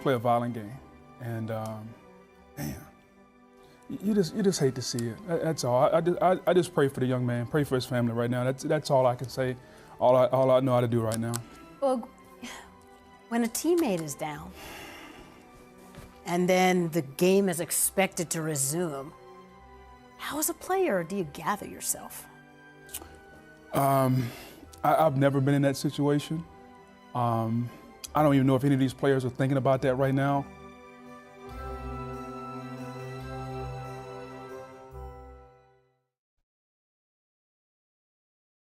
play a violent game, and man, you just hate to see it. That's all. I just pray for the young man, pray for his family right now. That's all I can say. All I know how to do right now. Well, when a teammate is down, and then the game is expected to resume, how as a player do you gather yourself? I've never been in that situation. I don't even know if any of these players are thinking about that right now.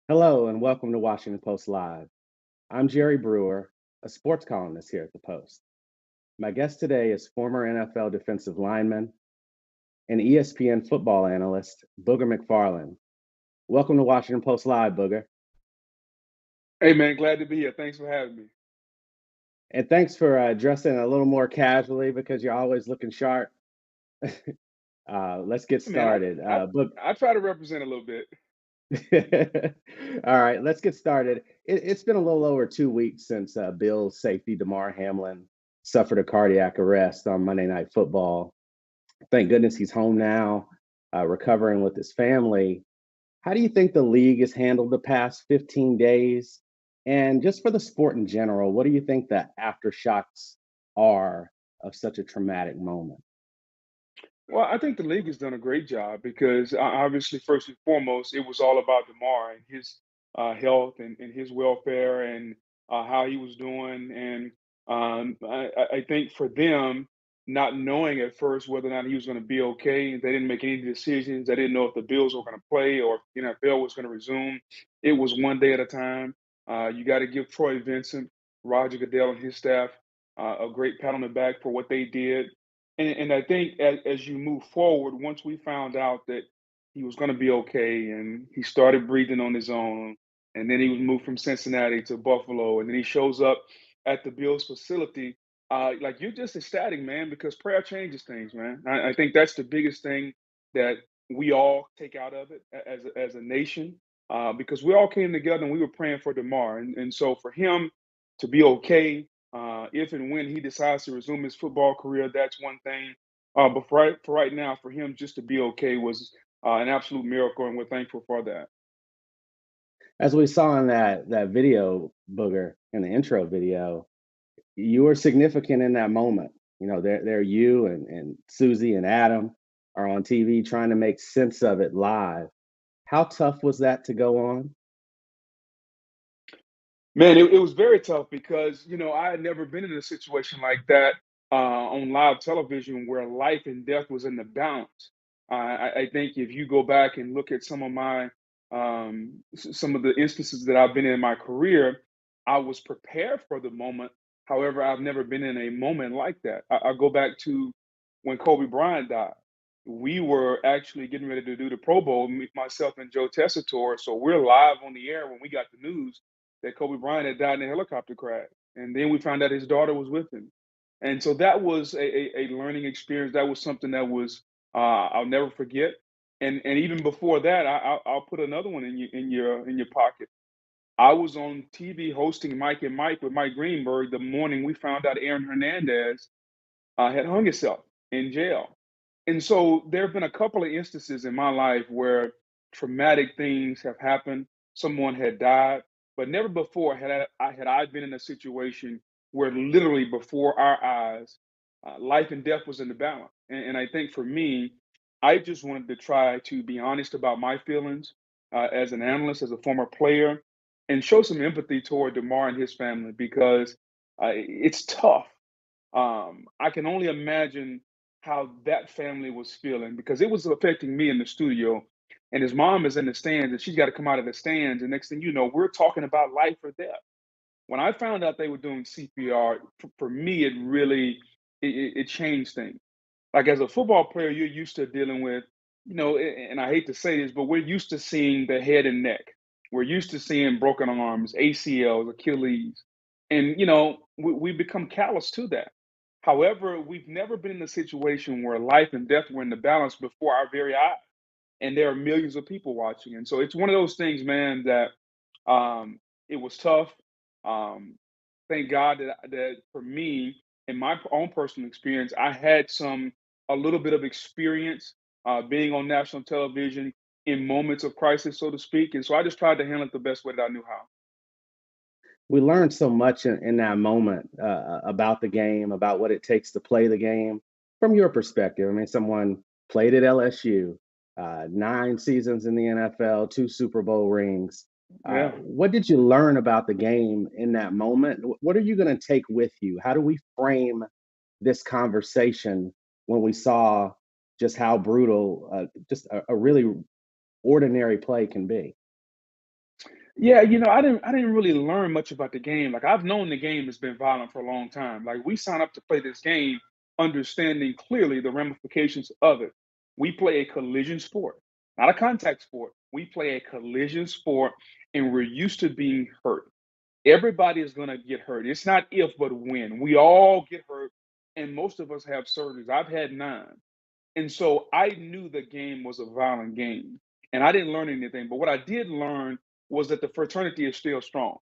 Hello and welcome to Washington Post Live. I'm Jerry Brewer, a sports columnist here at the Post. My guest today is former NFL defensive lineman and ESPN football analyst, Booger McFarland. Welcome to Washington Post Live, Booger. Hey man, glad to be here. Thanks for having me. And thanks for dressing a little more casually because you're always looking sharp. Let's get started. Man, I try to represent a little bit. All right, let's get started. It's been a little over 2 weeks since Bills safety Damar Hamlin suffered a cardiac arrest on Monday Night Football. Thank goodness he's home now, recovering with his family. How do you think the league has handled the past 15 days? And just for the sport in general, what do you think the aftershocks are of such a traumatic moment? Well, I think the league has done a great job because obviously, first and foremost, it was all about Damar and his health and his welfare and how he was doing. And I think for them, not knowing at first whether or not he was going to be okay, they didn't make any decisions. They didn't know if the Bills were going to play or if the NFL was going to resume. It was one day at a time. You got to give Troy Vincent, Roger Goodell, and his staff a great pat on the back for what they did. And I think as you move forward, once we found out that he was going to be okay and he started breathing on his own, and then he was moved from Cincinnati to Buffalo, and then he shows up at the Bills facility, like you're just ecstatic, man, because prayer changes things, man. I think that's the biggest thing that we all take out of it as a nation, because we all came together and we were praying for Damar. And so for him to be okay, if and when he decides to resume his football career, that's one thing. But for right now, for him just to be okay was an absolute miracle, and we're thankful for that. As we saw in that video, Booger, in the intro video, you were significant in that moment. You know, there you and Susie and Adam are on TV trying to make sense of it live. How tough was that to go on? Man, it was very tough because, I had never been in a situation like that on live television where life and death was in the balance. I think if you go back and look at some of some of the instances that I've been in my career, I was prepared for the moment. However, I've never been in a moment like that. I go back to when Kobe Bryant died. We were actually getting ready to do the Pro Bowl, myself and Joe Tessitore. So we're live on the air when we got the news that Kobe Bryant had died in a helicopter crash. And then we found out his daughter was with him. And so that was a learning experience. That was something that was I'll never forget. And even before that, I'll put another one in your pocket. I was on TV hosting Mike and Mike with Mike Greenberg the morning we found out Aaron Hernandez had hung himself in jail. And so there have been a couple of instances in my life where traumatic things have happened. Someone had died, but never before had I been in a situation where literally before our eyes, life and death was in the balance. And I think for me, I just wanted to try to be honest about my feelings as an analyst, as a former player, and show some empathy toward Damar and his family because it's tough. I can only imagine how that family was feeling because it was affecting me in the studio. And his mom is in the stands and she's got to come out of the stands. And next thing you know, we're talking about life or death. When I found out they were doing CPR, for me, it really it changed things. Like as a football player, you're used to dealing with, and I hate to say this, but we're used to seeing the head and neck. We're used to seeing broken arms, ACLs, Achilles, and we become callous to that. However, we've never been in a situation where life and death were in the balance before our very eyes, and there are millions of people watching. And so it's one of those things, man, that it was tough. Um, Thank God that for me, in my own personal experience, I had a little bit of experience being on national television in moments of crisis, so to speak. And so I just tried to handle it the best way that I knew how. We learned so much in that moment about the game, about what it takes to play the game from your perspective. I mean, someone played at LSU, 9 seasons in the NFL, 2 Super Bowl rings. Yeah. What did you learn about the game in that moment? What are you going to take with you? How do we frame this conversation when we saw just how brutal just a really ordinary play can be? Yeah, I didn't really learn much about the game. Like I've known the game has been violent for a long time. Like we signed up to play this game understanding clearly the ramifications of it. We play a collision sport, not a contact sport. We play a collision sport and we're used to being hurt. Everybody is going to get hurt. It's not if but when. We all get hurt and most of us have surgeries. I've had 9. And so I knew the game was a violent game, and I didn't learn anything. But what I did learn was that the fraternity is still strong,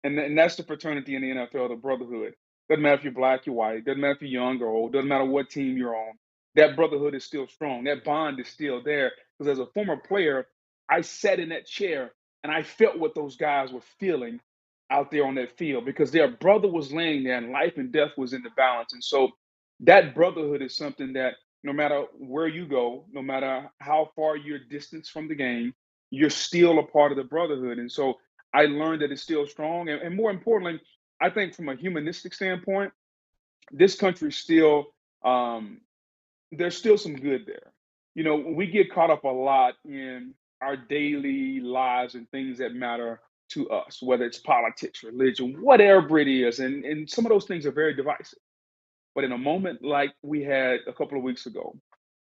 and that's the fraternity in the NFL, the brotherhood. Doesn't matter if you're black, you're white. Doesn't matter if you're young or old. Doesn't matter what team you're on. That brotherhood is still strong. That bond is still there. Because as a former player, I sat in that chair and I felt what those guys were feeling out there on that field because their brother was laying there and life and death was in the balance. And so that brotherhood is something that no matter where you go, no matter how far you're distanced from the game, you're still a part of the brotherhood. And so I learned that it's still strong. And more importantly, I think from a humanistic standpoint, this country still, um, there's still some good there. We get caught up a lot in our daily lives and things that matter to us, whether it's politics, religion, whatever it is. And some of those things are very divisive. But in a moment like we had a couple of weeks ago,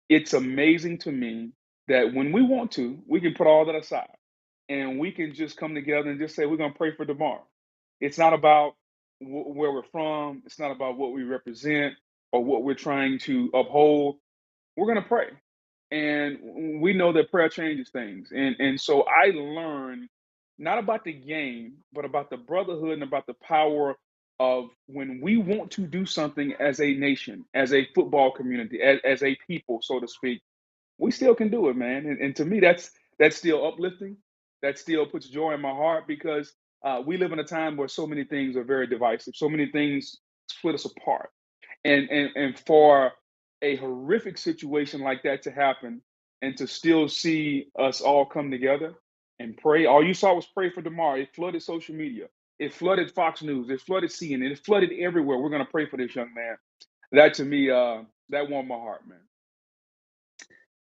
it's amazing to me that when we want to, we can put all that aside and we can just come together and just say, we're going to pray for tomorrow. It's not about where we're from, it's not about what we represent or what we're trying to uphold. We're going to pray. And we know that prayer changes things. And so I learned not about the game, but about the brotherhood and about the power of when we want to do something as a nation, as a football community, as a people, so to speak, we still can do it, man. And to me, that's still uplifting. That still puts joy in my heart because we live in a time where so many things are very divisive. So many things split us apart. And for a horrific situation like that to happen and to still see us all come together and pray. All you saw was pray for Damar. It flooded social media. It flooded Fox News. It flooded CNN. It flooded everywhere. We're going to pray for this young man. That to me, that warmed my heart, man.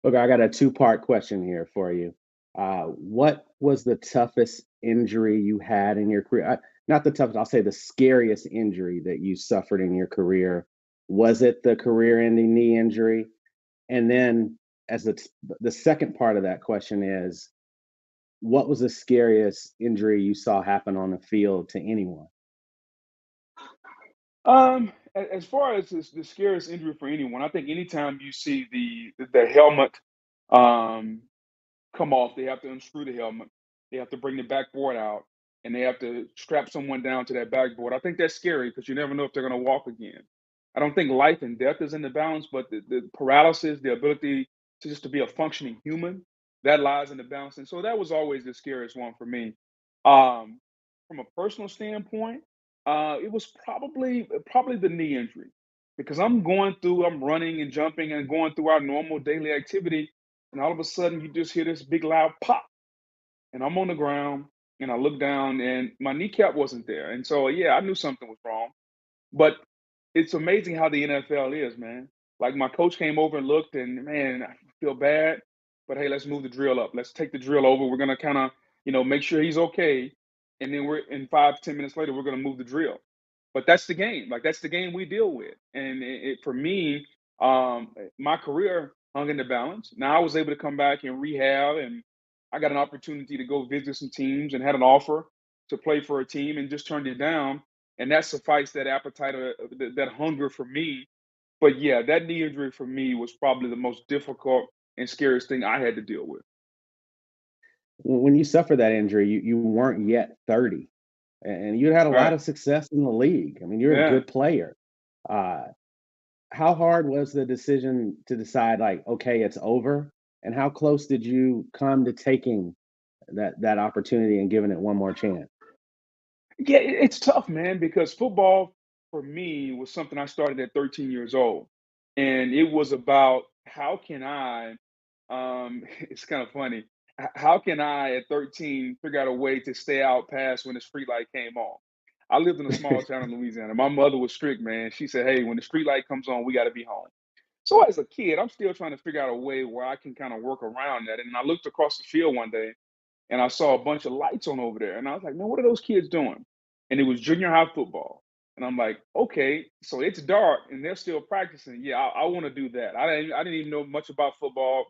Look, I got a two-part question here for you. What was the toughest injury you had in your career? Not the toughest, I'll say the scariest injury that you suffered in your career. Was it the career-ending knee injury? And then, as the second part of that question is, what was the scariest injury you saw happen on the field to anyone? As far as the scariest injury for anyone, I think anytime you see the helmet um come off, they have to unscrew the helmet, they have to bring the backboard out, and they have to strap someone down to that backboard. I think that's scary because you never know if they're going to walk again. I don't think life and death is in the balance, but the paralysis, the ability to just to be a functioning human, that lies in the balance. And so that was always the scariest one for me. Um, from a personal standpoint, it was probably the knee injury because I'm running and jumping and going through our normal daily activity, and all of a sudden you just hear this big loud pop, and I'm on the ground, and I look down, and my kneecap wasn't there, and so yeah, I knew something was wrong. But it's amazing how the NFL is, man. Like my coach came over and looked, and man, I feel bad, but hey, let's move the drill up. Let's take the drill over. We're gonna kind of, make sure he's okay, and then we're in 5, 10 minutes later, we're gonna move the drill. But that's the game. Like that's the game we deal with. And for me, my career hung in the balance. Now I was able to come back and rehab, and I got an opportunity to go visit some teams and had an offer to play for a team and just turned it down, and that sufficed that appetite or that hunger for me. But yeah, that knee injury for me was probably the most difficult and scariest thing I had to deal with. When you suffered that injury, you weren't yet 30, and you had a lot Right? of success in the league. I mean, you're a Yeah. good player. Uh, how hard was the decision to decide, like, okay, it's over? And how close did you come to taking that opportunity and giving it one more chance? Yeah, it's tough, man, because football for me was something I started at 13 years old. And it was about how can I, it's kind of funny, how can I at 13 figure out a way to stay out past when the street light came on? I lived in a small town in Louisiana. My mother was strict, man. She said, hey, when the street light comes on, we got to be home. So as a kid, I'm still trying to figure out a way where I can kind of work around that. And I looked across the field one day and I saw a bunch of lights on over there. And I was like, man, what are those kids doing? And it was junior high football. And I'm like, okay, so it's dark and they're still practicing. Yeah, I want to do that. I didn't even know much about football.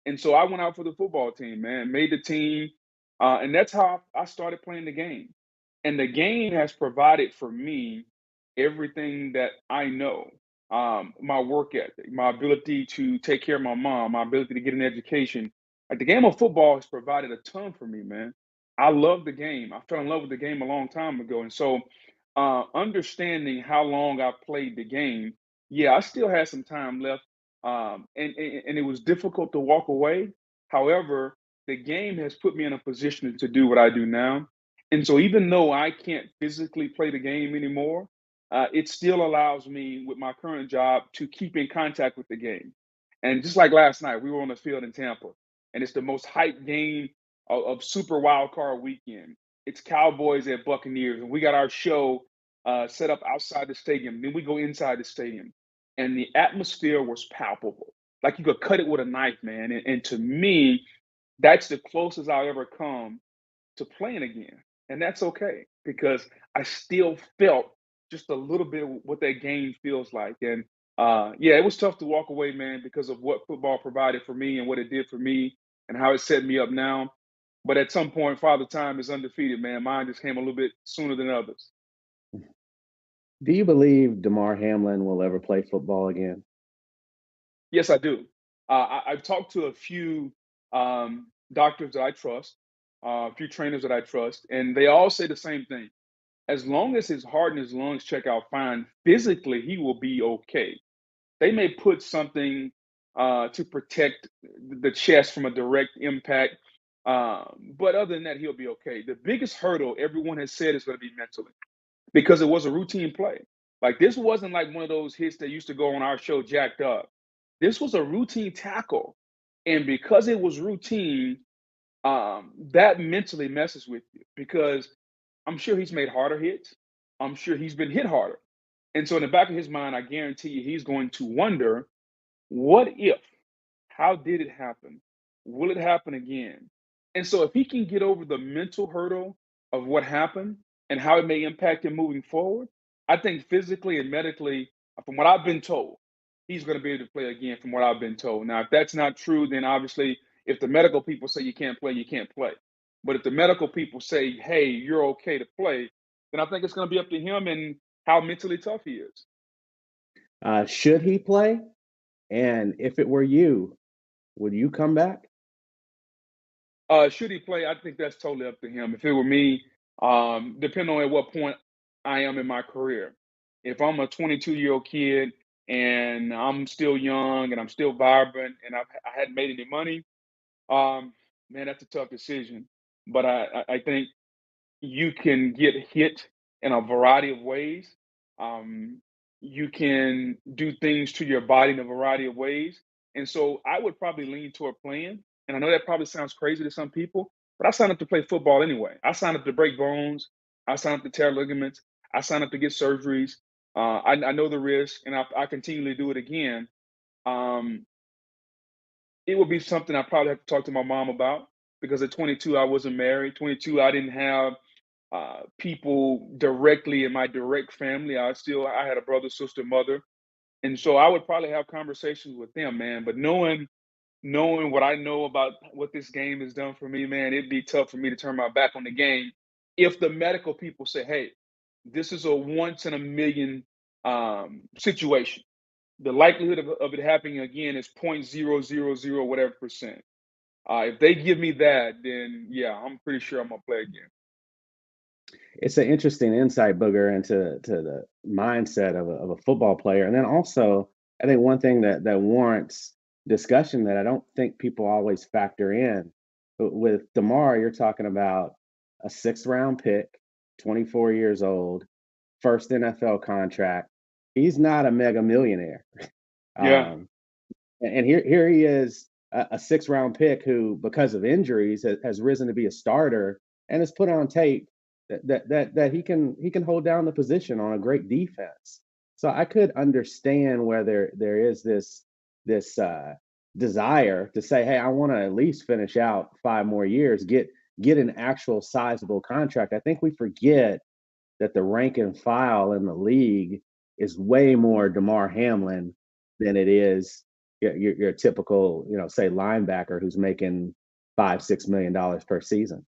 And so I went out for the football team, man, made the team. And that's how I started playing the game. And the game has provided for me everything that I know. My work ethic, my ability to take care of my mom, my ability to get an education. Like the game of football has provided a ton for me, man. I love the game. I fell in love with the game a long time ago. And so understanding how long I've played the game, yeah, I still had some time left. And it was difficult to walk away. However, the game has put me in a position to do what I do now. And so even though I can't physically play the game anymore, it still allows me with my current job to keep in contact with the game. And just like last night, we were on the field in Tampa, and it's the most hyped game of Super Wild Card Weekend. It's Cowboys at Buccaneers, and we got our show set up outside the stadium. Then we go inside the stadium, and the atmosphere was palpable. Like you could cut it with a knife, man. And to me, that's the closest I'll ever come to playing again. And that's okay because I still felt just a little bit of what that game feels like. And yeah, it was tough to walk away, man, because of what football provided for me and what it did for me and how it set me up now. But at some point, Father Time is undefeated, man. Mine just came a little bit sooner than others. Do you believe Damar Hamlin will ever play football again? Yes, I do. I've talked to a few doctors that I trust, a few trainers that I trust, and they all say the same thing. As long as his heart and his lungs check out fine, physically he will be okay. They may put something to protect the chest from a direct impact, but other than that, he'll be okay. The biggest hurdle everyone has said is going to be mentally because it was a routine play. Like this wasn't like one of those hits that used to go on our show, jacked up. This was a routine tackle, and because it was routine, that mentally messes with you because I'm sure he's made harder hits. I'm sure he's been hit harder. And so in the back of his mind, I guarantee you he's going to wonder, what if? How did it happen? Will it happen again? And so if he can get over the mental hurdle of what happened and how it may impact him moving forward, I think physically and medically, from what I've been told, he's going to be able to play again from what I've been told. Now, if that's not true, then obviously if the medical people say you can't play, you can't play. But if the medical people say, hey, you're okay to play, then I think it's going to be up to him and how mentally tough he is. Should he play? And if it were you, would you come back? Should he play? I think that's totally up to him. If it were me, depending on at what point I am in my career. If I'm a 22-year-old kid and I'm still young and I'm still vibrant and I hadn't made any money, man, that's a tough decision. But I think you can get hit in a variety of ways. Um, you can do things to your body in a variety of ways. And so I would probably lean toward playing. And I know that probably sounds crazy to some people, but I signed up to play football anyway. I signed up to break bones. I signed up to tear ligaments. I signed up to get surgeries. I know the risk, and I continually do it again. Um, it would be something I probably have to talk to my mom about because at 22 I wasn't married. 22 I didn't have people directly in my direct family. I had a brother, sister, mother, and so I would probably have conversations with them, man. But knowing what I know about what this game has done for me, man, it'd be tough for me to turn my back on the game if the medical people say, "Hey, this is a once in a million situation. The likelihood of it happening again is 0.000 whatever percent." If they give me that, then yeah, I'm pretty sure I'm gonna play again. It's an interesting insight, Booger, into the mindset of a football player. And then also, I think one thing that warrants discussion that I don't think people always factor in. But with Damar, you're talking about a sixth round pick, 24 years old, first NFL contract. He's not a mega millionaire. Yeah. Um, and here he is, a six round pick who, because of injuries, has risen to be a starter and has put on tape that he can hold down the position on a great defense. So I could understand where there is this desire to say, hey, I want to at least finish out 5 more years, get an actual sizable contract. I think we forget that the rank and file in the league is way more Damar Hamlin than it is your typical, say linebacker who's making $5-6 million per season.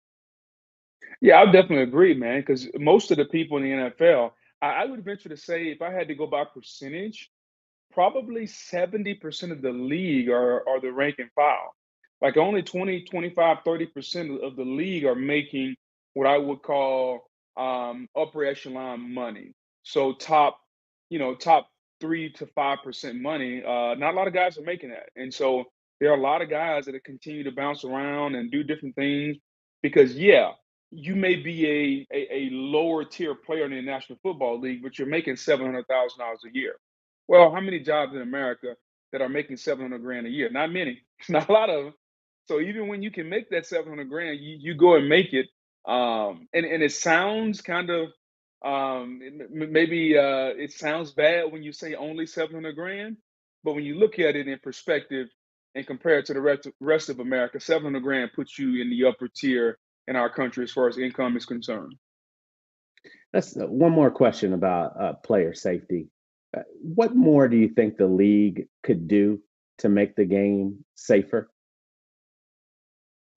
Yeah, I definitely agree, man. Because most of the people in the NFL, I would venture to say, if I had to go by percentage, probably 70% of the league are the rank and file. Like only 20, 25, 30% of the league are making what I would call upper echelon money. So top 3 to 5% money. Not a lot of guys are making that. And so there are a lot of guys that continue to bounce around and do different things because yeah, you may be a lower tier player in the National Football League, but you're making $700,000 a year. Well, how many jobs in America that are making 700 grand a year? Not many. Not a lot of them. So even when you can make that 700 grand, you go and make it. And it sounds kind of maybe it sounds bad when you say only 700 grand, but when you look at it in perspective and compare it to the rest of America, 700 grand puts you in the upper tier in our country as far as income is concerned. That's one more question about player safety. What more do you think the league could do to make the game safer?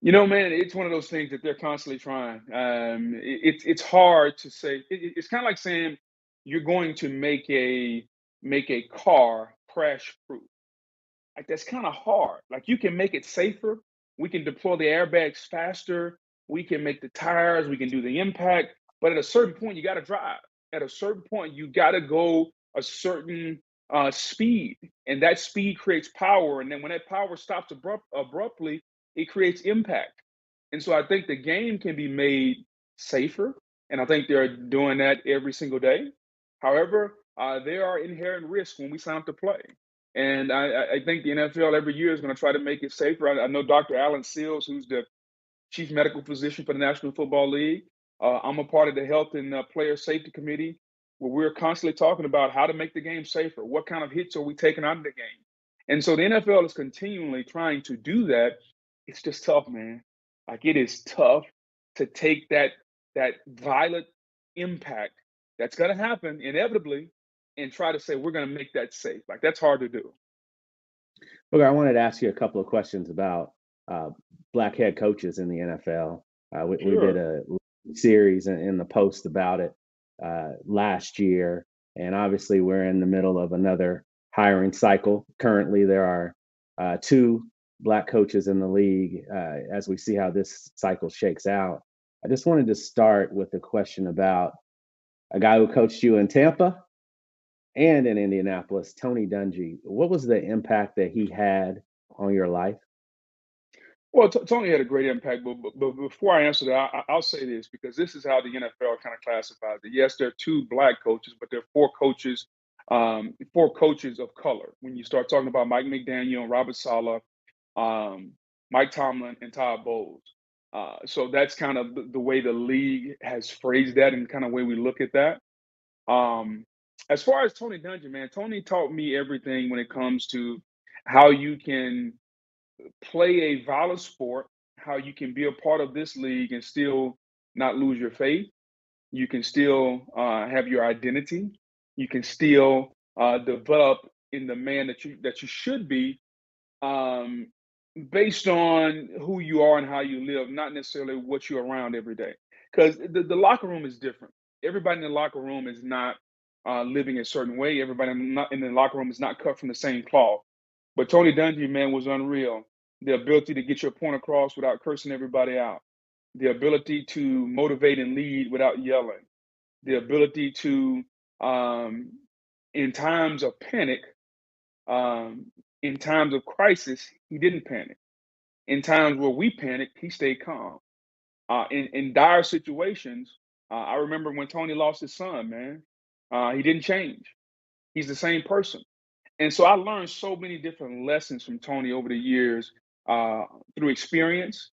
You know, man, it's one of those things that they're constantly trying. It's hard to say. It's kind of like saying you're going to make a car crash proof. Like that's kind of hard. Like you can make it safer. We can deploy the airbags faster. We can make the tires. We can do the impact. But at a certain point, you got to drive. At a certain point, you got to go a certain speed, and that speed creates power. And then when that power stops abruptly, it creates impact. And so I think the game can be made safer, and I think they're doing that every single day. However, there are inherent risks when we sign up to play. And I think the NFL every year is going to try to make it safer. I know Dr. Alan Seals, who's the chief medical physician for the National Football League. I'm a part of the Health and Player Safety Committee, where we're constantly talking about how to make the game safer. What kind of hits are we taking out of the game? And so the NFL is continually trying to do that. It's just tough, man. Like it is tough to take that violent impact that's going to happen inevitably and try to say we're going to make that safe. Like that's hard to do. Okay, I wanted to ask you a couple of questions about uh, black head coaches in the NFL. We did Sure. a series in the Post about it last year, and obviously we're in the middle of another hiring cycle. Currently, there are two black coaches in the league. As we see how this cycle shakes out, I just wanted to start with a question about a guy who coached you in Tampa and in Indianapolis, Tony Dungy. What was the impact that he had on your life? Well, Tony had a great impact, but before I answer that, I'll say this because this is how the NFL kind of classifies it. Yes, there are two black coaches, but there are four coaches of color. When you start talking about Mike McDaniel, Robert Saleh, um, Mike Tomlin, and Todd Bowles. So that's kind of the way the league has phrased that and kind of way we look at that. Um, as far as Tony Dungy, man, Tony taught me everything when it comes to how you can play a violent sport, how you can be a part of this league and still not lose your faith. You can still have your identity. You can still develop in the man that you should be, um, based on who you are and how you live, not necessarily what you're around every day. Because the locker room is different. Everybody in the locker room is not living a certain way. Everybody in the locker room is not cut from the same cloth. But Tony Dungy, man, was unreal. The ability to get your point across without cursing everybody out. the ability to motivate and lead without yelling, the ability to, in times of panic, um, in times of crisis, he didn't panic. In times where we panicked, he stayed calm. In dire situations, I remember when Tony lost his son, man, he didn't change. He's the same person. And so I learned so many different lessons from Tony over the years, uh, through experience,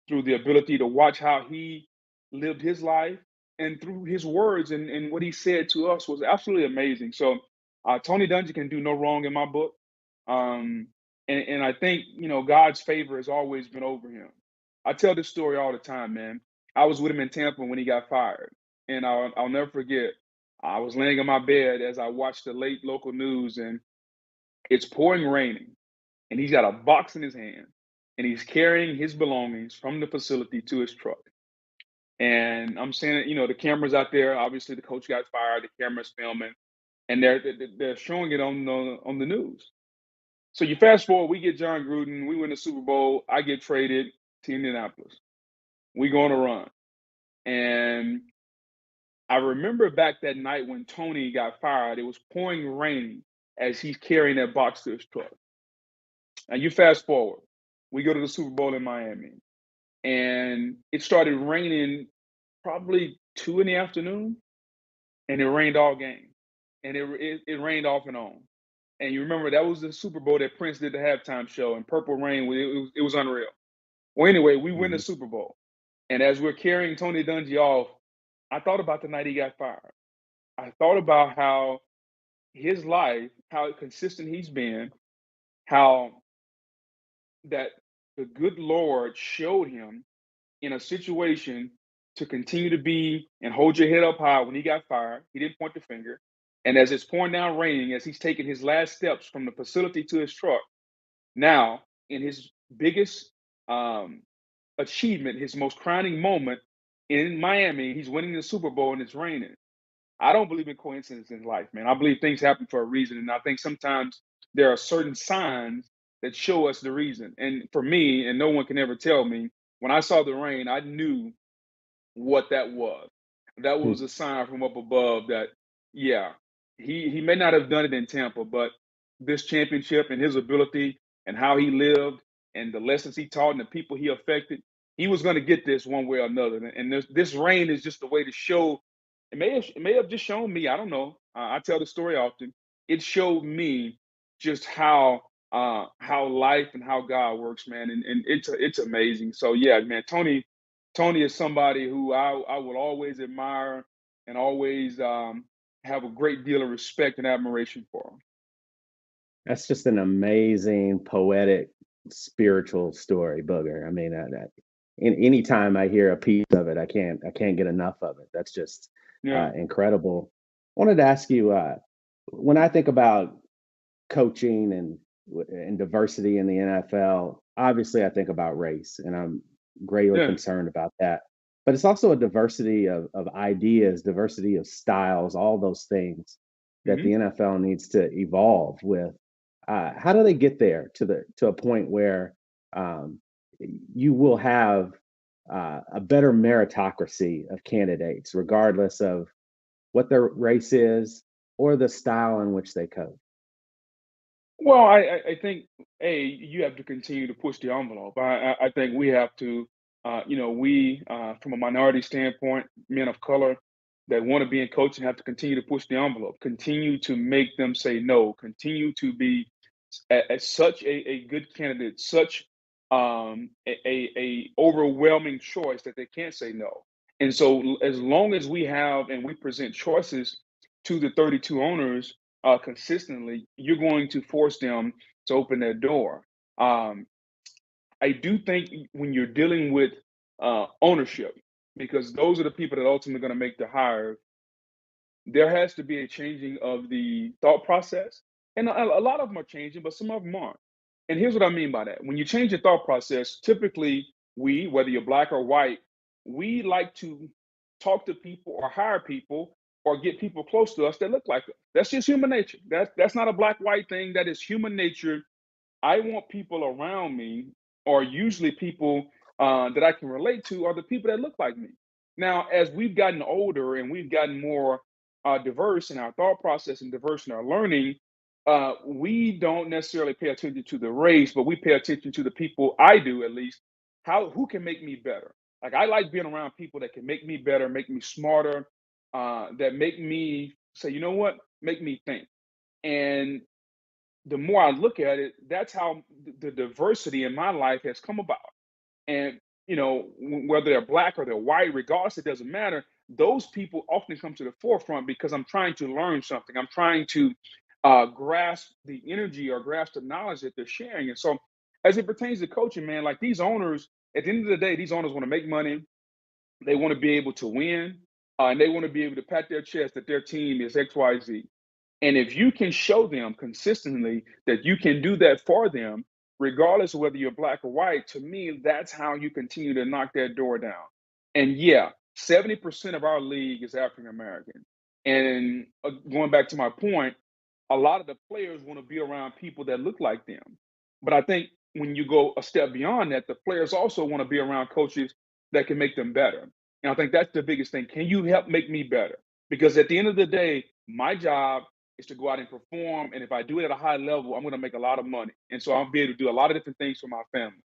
through the ability to watch how he lived his life, and through his words and what he said to us was absolutely amazing. So Tony Dungy can do no wrong in my book. Um, and I think, God's favor has always been over him. I tell this story all the time, man. I was with him in Tampa when he got fired. And I'll never forget, I was laying in my bed as I watched the late local news, and it's pouring raining, and he's got a box in his hand, and he's carrying his belongings from the facility to his truck. And I'm saying, the cameras out there. Obviously, the coach got fired. The camera's filming, and they're showing it on the news. So you fast forward, we get John Gruden. We win the Super Bowl. I get traded to Indianapolis. We go on a run, and I remember back that night when Tony got fired. It was pouring rain as he's carrying that box to his truck. And you fast forward, we go to the Super Bowl in Miami, and it started raining probably 2 in the afternoon, and it rained all game, and it rained off and on. And you remember that was the Super Bowl that Prince did the halftime show, and Purple Rain. It was unreal. Well, anyway, we win the Mhm. Super Bowl, and as we're carrying Tony Dungy off, I thought about the night he got fired. I thought about how his life, how consistent he's been, how that the good Lord showed him in a situation to continue to be and hold your head up high when he got fired. He didn't point the finger. And as it's pouring down raining, as he's taking his last steps from the facility to his truck, now in his biggest um, achievement, his most crowning moment in Miami, he's winning the Super Bowl and it's raining. I don't believe in coincidence in life, man. I believe things happen for a reason. And I think sometimes there are certain signs that show us the reason. And for me, and no one can ever tell me, when I saw the rain, I knew what that was. That was a sign from up above that, yeah, he may not have done it in Tampa, but this championship and his ability and how he lived and the lessons he taught and the people he affected, he was going to get this one way or another. And this rain is just a way to show. It may have just shown me. I don't know. I tell the story often. It showed me just how life and how God works, man, and it's amazing. So yeah, man, Tony is somebody who I will always admire and always have a great deal of respect and admiration for. That's just an amazing, poetic, spiritual story, Booger. I mean, anytime I hear a piece of it, I can't get enough of it. That's just Yeah. incredible. I wanted to ask you, when I think about coaching and diversity in the NFL, obviously I think about race, and I'm greatly Yeah. concerned about that. But it's also a diversity of ideas, diversity of styles, all those things that Hmm. the NFL needs to evolve with. How do they get there to a point where um, you will have a better meritocracy of candidates, regardless of what their race is or the style in which they coach? Well, I think you have to continue to push the envelope. I think we have to, we from a minority standpoint, men of color that want to be in coaching have to continue to push the envelope, continue to make them say no, continue to be as such a good candidate, such a overwhelming choice that they can't say no. And so, as long as we have and we present choices to the 32 owners consistently, you're going to force them to open their door. Um, I do think when you're dealing with ownership, because those are the people that are ultimately going to make the hire, there has to be a changing of the thought process. And a lot of them are changing, but some of them aren't. And here's what I mean by that. When you change your thought process, typically we, whether you're black or white, we like to talk to people or hire people or get people close to us that look like us. That's just human nature. That's not a black white thing. That is human nature. I want people around me, or usually people that I can relate to are the people that look like me. Now, as we've gotten older and we've gotten more diverse in our thought process and diverse in our learning, we don't necessarily pay attention to the race, but we pay attention to the people. I do, at least, who can make me better. Like, I like being around people that can make me better, make me smarter, that make me say, you know what, make me think. And the more I look at it, that's how the diversity in my life has come about. And whether they're black or they're white, regardless, it doesn't matter. Those people often come to the forefront because I'm trying to learn something. I'm trying to grasp the energy or grasp the knowledge that they're sharing. And so, as it pertains to coaching, man, like these owners, at the end of the day, these owners want to make money. They want to be able to win, and they want to be able to pat their chest that their team is X, Y, Z. And if you can show them consistently that you can do that for them, regardless of whether you're black or white, to me, that's how you continue to knock that door down. And yeah, 70% of our league is African American. And going back to my point, a lot of the players want to be around people that look like them. But I think when you go a step beyond that, the players also want to be around coaches that can make them better. And I think that's the biggest thing. Can you help make me better? Because at the end of the day, my job is to go out and perform. And if I do it at a high level, I'm going to make a lot of money. And so I'll be able to do a lot of different things for my family.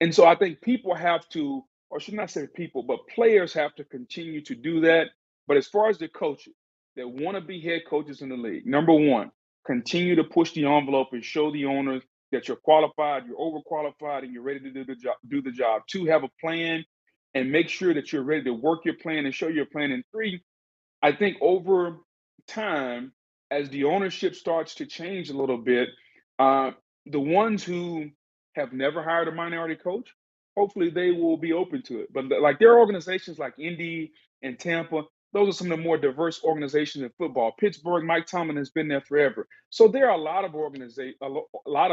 And so I think people have to, or should not say people, but players have to continue to do that. But as far as the coaches that want to be head coaches in the league, number one, continue to push the envelope and show the owners that you're qualified, you're overqualified, and you're ready to do the job. Do the job. Two, have a plan and make sure that you're ready to work your plan and show your plan. And three, I think over time, as the ownership starts to change a little bit, uh, the ones who have never hired a minority coach, hopefully they will be open to it. But like there are organizations like Indy and Tampa, those are some of the more diverse organizations in football. Pittsburgh, Mike Tomlin has been there forever. So there are a lot of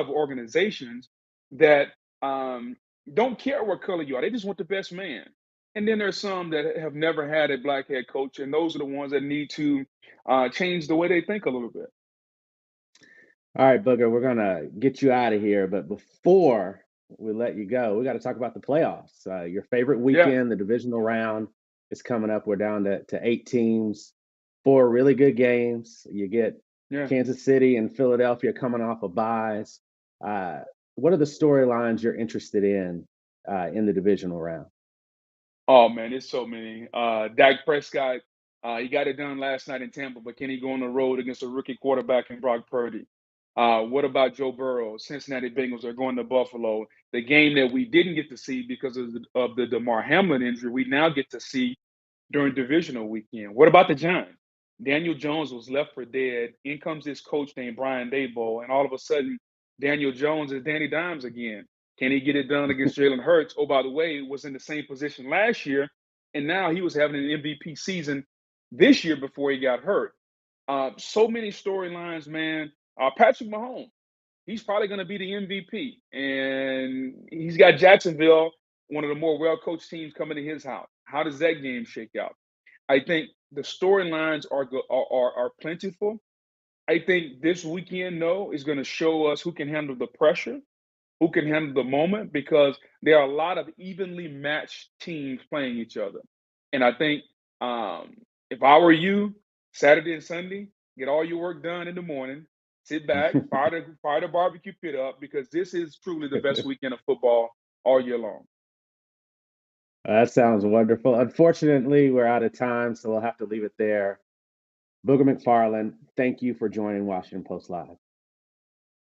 organizations that don't care what color you are. They just want the best man. And then there's some that have never had a black head coach, and those are the ones that need to change the way they think a little bit. All right, Booger, we're gonna get you out of here, but before we let you go, we got to talk about the playoffs. Your favorite Yeah, weekend, the divisional round, is coming up. We're down to 8 teams, 4 really good games. You get yeah. Kansas City and Philadelphia coming off of byes. Uh, what are the storylines you're interested in the divisional round? Oh man, there's so many. Dak Prescott, he got it done last night in Tampa, but can he go on the road against a rookie quarterback in Brock Purdy? What about Joe Burrow? Cincinnati Bengals are going to Buffalo. The game that we didn't get to see because of the Damar Hamlin injury, we now get to see during divisional weekend. What about the Giants? Daniel Jones was left for dead. In comes this coach named Brian Daboll, and all of a sudden, Daniel Jones is Danny Dimes again. Can he get it done against Jalen Hurts? Oh, by the way, was in the same position last year, and now he was having an MVP season this year before he got hurt. So many storylines, man. Patrick Mahomes, he's probably going to be the MVP, and he's got Jacksonville, one of the more well-coached teams, coming to his house. How does that game shake out? I think the storylines are plentiful. I think this weekend, though, is going to show us who can handle the pressure, who can handle the moment, because there are a lot of evenly matched teams playing each other. And I think if I were you, Saturday and Sunday, get all your work done in the morning, sit back, fire the barbecue pit up, because this is truly the best weekend of football all year long. That sounds wonderful. Unfortunately, we're out of time, so we'll have to leave it there. Booger McFarland, thank you for joining Washington Post Live.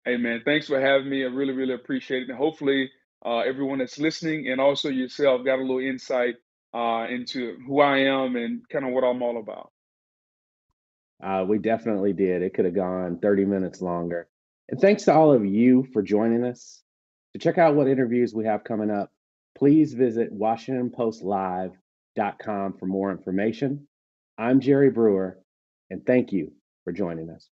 Hey, man, thanks for having me. I really, really appreciate it. And hopefully, everyone that's listening and also yourself got a little insight into who I am and kind of what I'm all about. We definitely did. It could have gone 30 minutes longer. And thanks to all of you for joining us. To check out what interviews we have coming up, please visit WashingtonPostLive.com for more information. I'm Jerry Brewer, and thank you for joining us.